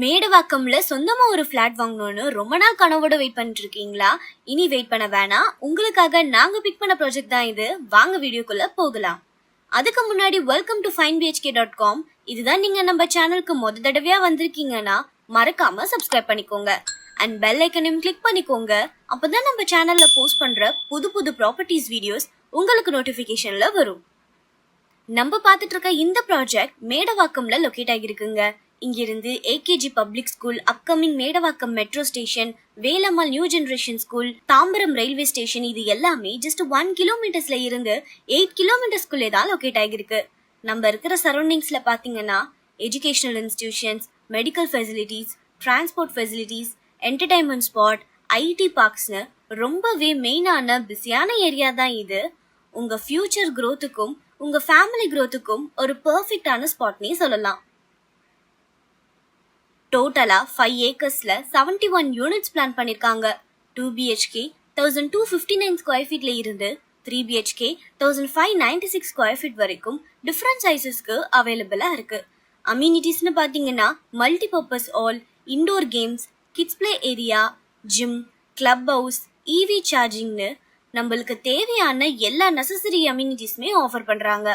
மேடவாக்கம்ல சொந்தமா ஒரு ஃபிளாட் வாங்கணும்னு ரொம்ப நாள் கனவோட வெயிட் பண்ணிட்டு இருக்கீங்களா? இனி வெயிட் பண்ண வேணாம், உங்களுக்காக நாங்க பிக் பண்ண ப்ராஜெக்ட் தான் இது. வாங்க வீடியோக்குள்ள போகலாம். அதுக்கு முன்னாடி வெல்கம் டு finebhk.com. இதுதான் நீங்க நம்ம சேனலுக்கு முத தடவையா வந்திருக்கீங்கன்னா மறக்காம சப்ஸ்கிரைப் பண்ணிக்கோங்க அண்ட் பெல் ஐக்கனையும் கிளிக் பண்ணிக்கோங்க. அப்பதான் நம்ம சேனல்ல போஸ்ட் பண்ற புது புது ப்ராப்பர்ட்டிஸ் வீடியோஸ் உங்களுக்கு நோட்டிபிகேஷன்ல வரும். நம்ம பார்த்துட்டு இருக்க இந்த ப்ராஜெக்ட் மேடவாக்கம்ல லொகேட் ஆகிருக்குங்க. இங்கிருந்து AKG public school, upcoming Medavakkam metro station, Velammal new generation school, Tambaram railway station, இது எல்லாமே ஜஸ்ட் 1 கிலோமீட்டர்ஸ்ல இருந்து 8 கிலோமீட்டர்ஸ்குள்ளே தான் லொகேட் ஆகிருக்கு. நம்ம இருக்கிற சரௌண்டிங்ஸ்ல பாத்தீங்கன்னா educational institutions, medical facilities, transport facilities, entertainment spot, IT பார்க்ஸ்னு ரொம்பவே மெயினான பிஸியான ஏரியா தான் இது. உங்க ஃபியூச்சர் growthக்கும் உங்க ஃபேமிலி growthக்கும் ஒரு பெர்ஃபெக்டான ஸ்பாட்னே சொல்லலாம். டோட்டலா 5 ஏக்கர்ஸ்ல 71 யூனிட்ஸ் பிளான் பண்ணிருக்காங்க. 2 BHK 1259 ஸ்கொயர் ஃபீட்ல இருந்து 3 BHK 1596 ஸ்கொயர் ஃபீட் வரைக்கும் டிஃப்ரெண்ட் சைசஸ்க்கு அவைலபிளா இருக்கு. அம்யூனிட்டிஸ்னு பாத்தீங்கன்னா multi purpose hall, indoor games, kids play area, gym, club house, EV சார்ஜிங்னு நம்மளுக்கு தேவையான எல்லா நெசசரி அம்யூனிட்டிஸ்மே ஆஃபர் பண்றாங்க.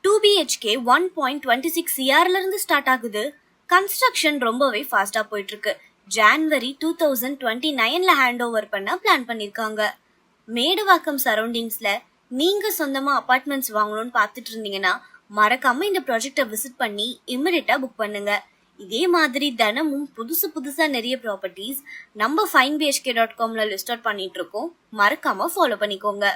2 BHK 1.26 CRல இருந்து ஸ்டார்ட் ஆகுது. கன்ஸ்ட்ரக்ஷன் ரொம்பவே ஃபாஸ்டா போயிட்டு இருக்கு. ஜான்வரி 2029ல ஹேண்ட் ஓவர் பண்ண பிளான் பண்ணிருக்காங்க. மேடவாக்கம் சரௌண்டிங்ஸ்ல நீங்க சொந்தமா அபார்ட்மெண்ட்ஸ் வாங்கணும்னு பார்த்துட்டு இருந்தீங்கன்னா மறக்காம இந்த ப்ராஜெக்டை விசிட் பண்ணி இமிடியேட்டா புக் பண்ணுங்க. இதே மாதிரி தினமும் புதுசா நிறைய ப்ராப்பர்ட்டிஸ் நம்ம finebhk.comல லிஸ்ட் அவுட் பண்ணிட்டு இருக்கோம். மறக்காம ஃபாலோ பண்ணிக்கோங்க.